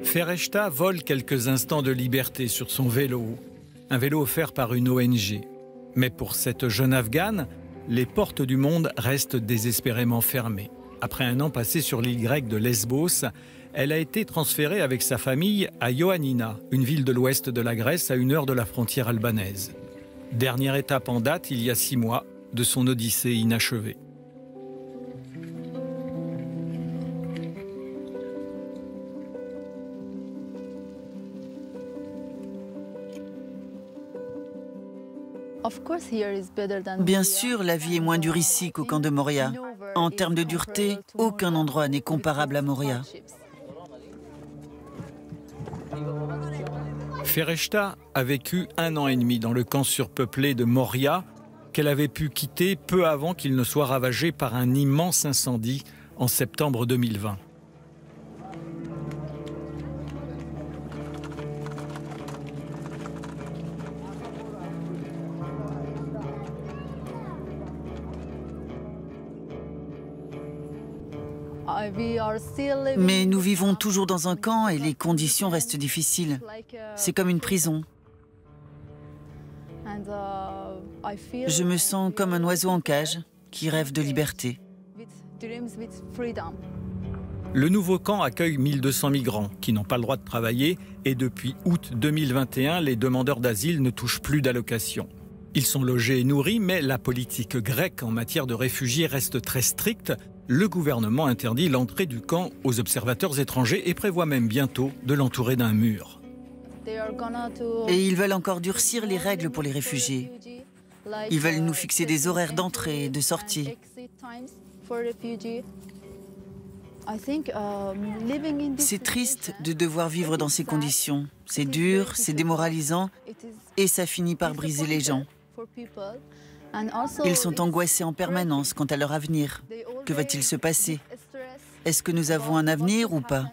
Fereshta vole quelques instants de liberté sur son vélo, un vélo offert par une ONG. Mais pour cette jeune Afghane, les portes du monde restent désespérément fermées. Après un an passé sur l'île grecque de Lesbos, elle a été transférée avec sa famille à Ioannina, une ville de l'ouest de la Grèce à 1 heure de la frontière albanaise. Dernière étape en date, il y a 6 mois, de son odyssée inachevée. Bien sûr, la vie est moins dure ici qu'au camp de Moria. En termes de dureté, aucun endroit n'est comparable à Moria. Fereshta a vécu 1 an et demi dans le camp surpeuplé de Moria, qu'elle avait pu quitter peu avant qu'il ne soit ravagé par un immense incendie en septembre 2020. Mais nous vivons toujours dans un camp et les conditions restent difficiles. C'est comme une prison. Je me sens comme un oiseau en cage qui rêve de liberté. Le nouveau camp accueille 1200 migrants qui n'ont pas le droit de travailler et depuis août 2021, les demandeurs d'asile ne touchent plus d'allocations. Ils sont logés et nourris, mais la politique grecque en matière de réfugiés reste très stricte. Le gouvernement interdit l'entrée du camp aux observateurs étrangers et prévoit même bientôt de l'entourer d'un mur. Et ils veulent encore durcir les règles pour les réfugiés. Ils veulent nous fixer des horaires d'entrée et de sortie. C'est triste de devoir vivre dans ces conditions. C'est dur, c'est démoralisant et ça finit par briser les gens. Ils sont angoissés en permanence quant à leur avenir. Que va-t-il se passer? Est-ce que nous avons un avenir ou pas?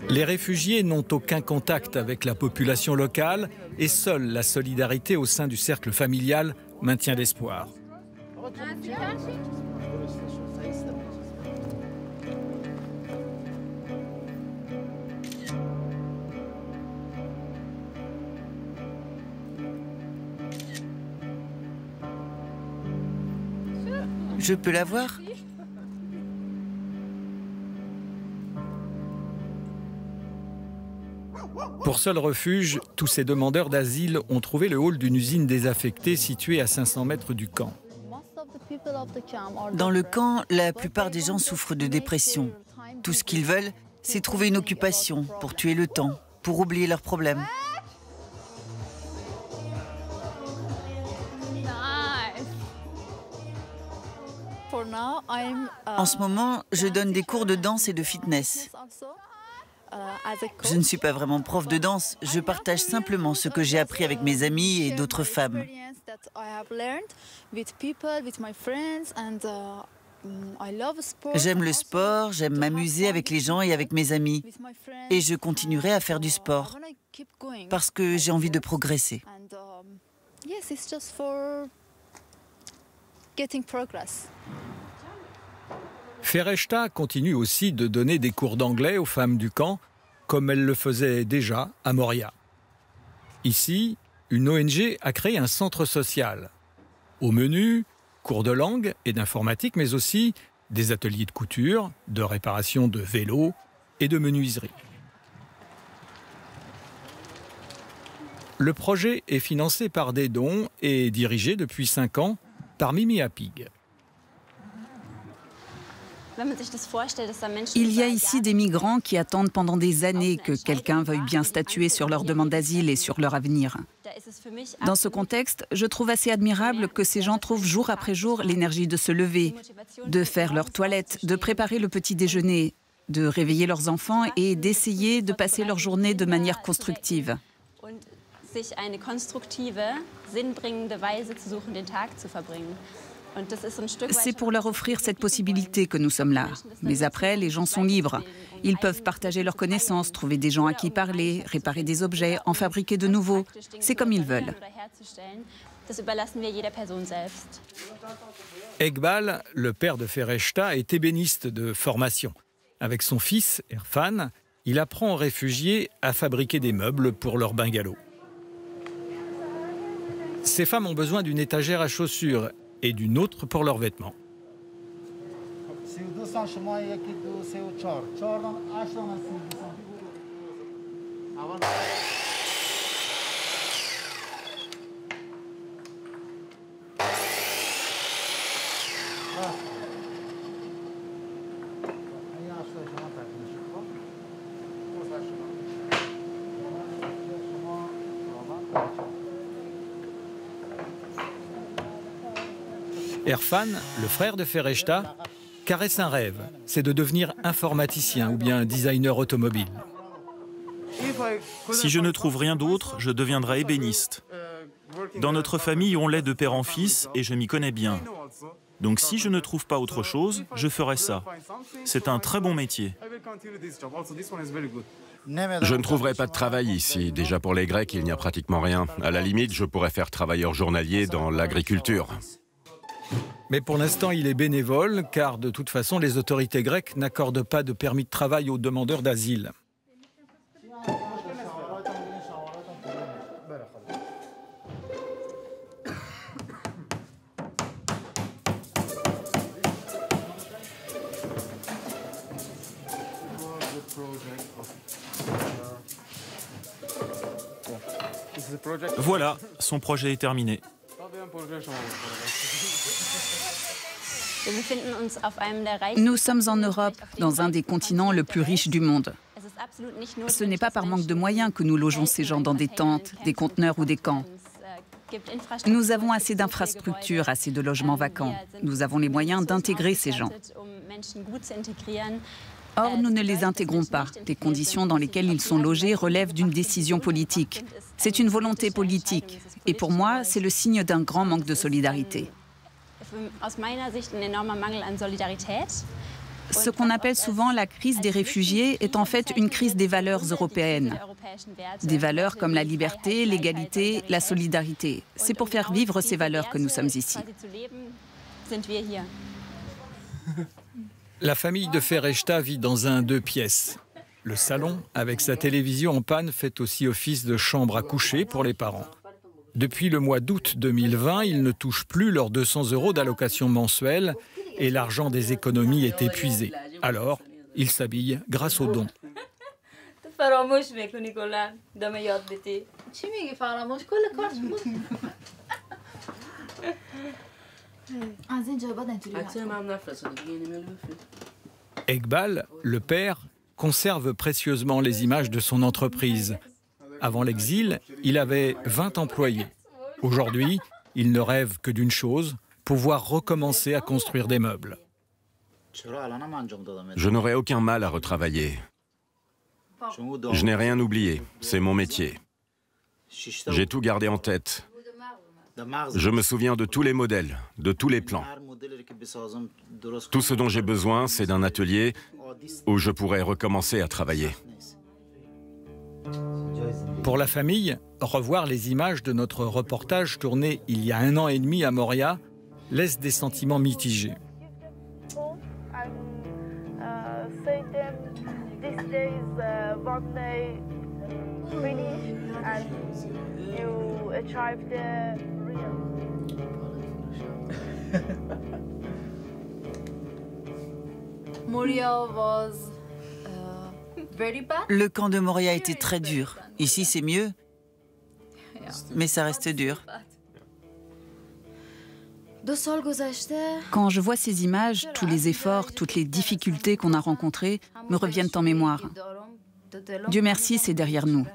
Les réfugiés n'ont aucun contact avec la population locale et seule la solidarité au sein du cercle familial maintient l'espoir. Je peux la voir? Pour seul refuge, tous ces demandeurs d'asile ont trouvé le hall d'une usine désaffectée située à 500 mètres du camp. Dans le camp, la plupart des gens souffrent de dépression. Tout ce qu'ils veulent, c'est trouver une occupation pour tuer le temps, pour oublier leurs problèmes. En ce moment, je donne des cours de danse et de fitness. Je ne suis pas vraiment prof de danse, je partage simplement ce que j'ai appris avec mes amis et d'autres femmes. J'aime le sport, j'aime m'amuser avec les gens et avec mes amis. Et je continuerai à faire du sport, parce que j'ai envie de progresser. Fereshta continue aussi de donner des cours d'anglais aux femmes du camp, comme elle le faisait déjà à Moria. Ici, une ONG a créé un centre social. Au menu, cours de langue et d'informatique, mais aussi des ateliers de couture, de réparation de vélos et de menuiserie. Le projet est financé par des dons et dirigé depuis 5 ans par Mimi Apig. Il y a ici des migrants qui attendent pendant des années que quelqu'un veuille bien statuer sur leur demande d'asile et sur leur avenir. Dans ce contexte, je trouve assez admirable que ces gens trouvent jour après jour l'énergie de se lever, de faire leur toilette, de préparer le petit déjeuner, de réveiller leurs enfants et d'essayer de passer leur journée de manière constructive. C'est pour leur offrir cette possibilité que nous sommes là. Mais après, les gens sont libres. Ils peuvent partager leurs connaissances, trouver des gens à qui parler, réparer des objets, en fabriquer de nouveaux. C'est comme ils veulent. Eqbal, le père de Fereshta, est ébéniste de formation. Avec son fils, Erfan, il apprend aux réfugiés à fabriquer des meubles pour leur bungalow. Ces femmes ont besoin d'une étagère à chaussures et d'une autre pour leurs vêtements. Erfan, le frère de Fereshta, caresse un rêve, c'est de devenir informaticien ou bien designer automobile. Si je ne trouve rien d'autre, je deviendrai ébéniste. Dans notre famille, on l'est de père en fils et je m'y connais bien. Donc si je ne trouve pas autre chose, je ferai ça. C'est un très bon métier. Je ne trouverai pas de travail ici. Déjà pour les Grecs, il n'y a pratiquement rien. À la limite, je pourrais faire travailleur journalier dans l'agriculture. Mais pour l'instant, il est bénévole, car de toute façon, les autorités grecques n'accordent pas de permis de travail aux demandeurs d'asile. Voilà, son projet est terminé. Nous sommes en Europe, dans un des continents le plus riche du monde. Ce n'est pas par manque de moyens que nous logeons ces gens dans des tentes, des conteneurs ou des camps. Nous avons assez d'infrastructures, assez de logements vacants. Nous avons les moyens d'intégrer ces gens. Or, nous ne les intégrons pas. Les conditions dans lesquelles ils sont logés relèvent d'une décision politique. C'est une volonté politique. Et pour moi, c'est le signe d'un grand manque de solidarité. Ce qu'on appelle souvent la crise des réfugiés est en fait une crise des valeurs européennes. Des valeurs comme la liberté, l'égalité, la solidarité. C'est pour faire vivre ces valeurs que nous sommes ici. La famille de Fereshta vit dans un 2 pièces. Le salon, avec sa télévision en panne, fait aussi office de chambre à coucher pour les parents. Depuis le mois d'août 2020, ils ne touchent plus leurs 200 € d'allocation mensuelle et l'argent des économies est épuisé. Alors, ils s'habillent grâce aux dons. Eqbal, le père, conserve précieusement les images de son entreprise. Avant l'exil, il avait 20 employés. Aujourd'hui, il ne rêve que d'une chose, pouvoir recommencer à construire des meubles. Je n'aurai aucun mal à retravailler. Je n'ai rien oublié, c'est mon métier. J'ai tout gardé en tête. Je me souviens de tous les modèles, de tous les plans. Tout ce dont j'ai besoin, c'est d'un atelier où je pourrais recommencer à travailler. Pour la famille, revoir les images de notre reportage tourné il y a 1 an et demi à Moria laisse des sentiments mitigés. Le camp de Moria était très dur. Ici, c'est mieux, mais ça reste dur. Quand je vois ces images, tous les efforts, toutes les difficultés qu'on a rencontrées me reviennent en mémoire. Dieu merci, c'est derrière nous.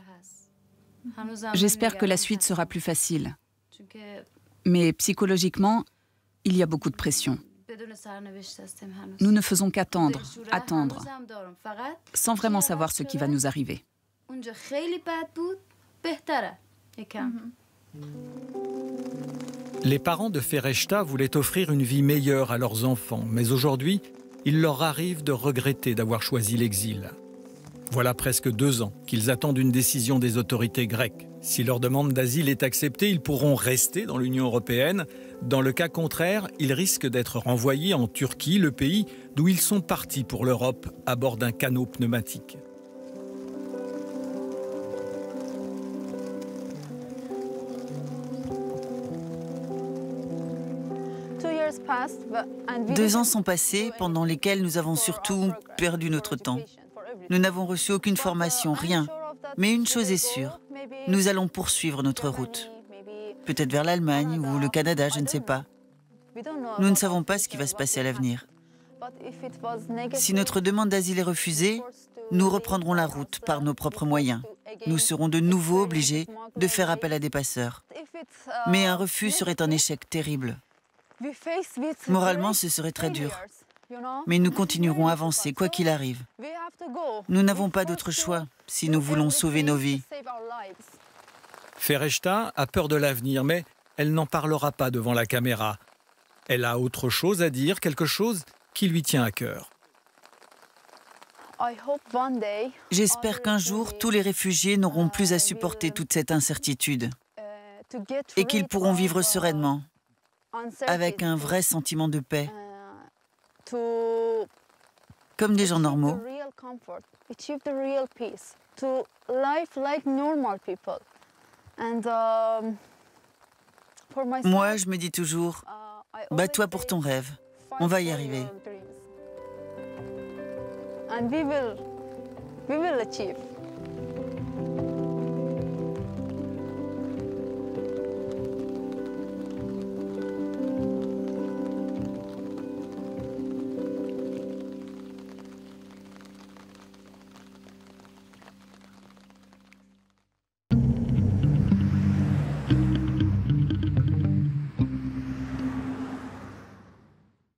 J'espère que la suite sera plus facile. Mais psychologiquement, il y a beaucoup de pression. Nous ne faisons qu'attendre, attendre, sans vraiment savoir ce qui va nous arriver. Les parents de Fereshta voulaient offrir une vie meilleure à leurs enfants, mais aujourd'hui, il leur arrive de regretter d'avoir choisi l'exil. Voilà presque 2 ans qu'ils attendent une décision des autorités grecques. Si leur demande d'asile est acceptée, ils pourront rester dans l'Union européenne, Dans le cas contraire, ils risquent d'être renvoyés en Turquie, le pays d'où ils sont partis pour l'Europe à bord d'un canot pneumatique. Deux ans sont passés, pendant lesquels nous avons surtout perdu notre temps. Nous n'avons reçu aucune formation, rien. Mais une chose est sûre, nous allons poursuivre notre route. Peut-être vers l'Allemagne ou le Canada, je ne sais pas. Nous ne savons pas ce qui va se passer à l'avenir. Si notre demande d'asile est refusée, nous reprendrons la route par nos propres moyens. Nous serons de nouveau obligés de faire appel à des passeurs. Mais un refus serait un échec terrible. Moralement, ce serait très dur. Mais nous continuerons à avancer, quoi qu'il arrive. Nous n'avons pas d'autre choix si nous voulons sauver nos vies. Fereshta a peur de l'avenir, mais elle n'en parlera pas devant la caméra. Elle a autre chose à dire, quelque chose qui lui tient à cœur. J'espère qu'un jour, tous les réfugiés n'auront plus à supporter toute cette incertitude et qu'ils pourront vivre sereinement, avec un vrai sentiment de paix, comme des gens normaux. Moi, je me dis toujours, bats-toi pour ton rêve, on va y arriver. And we will achieve.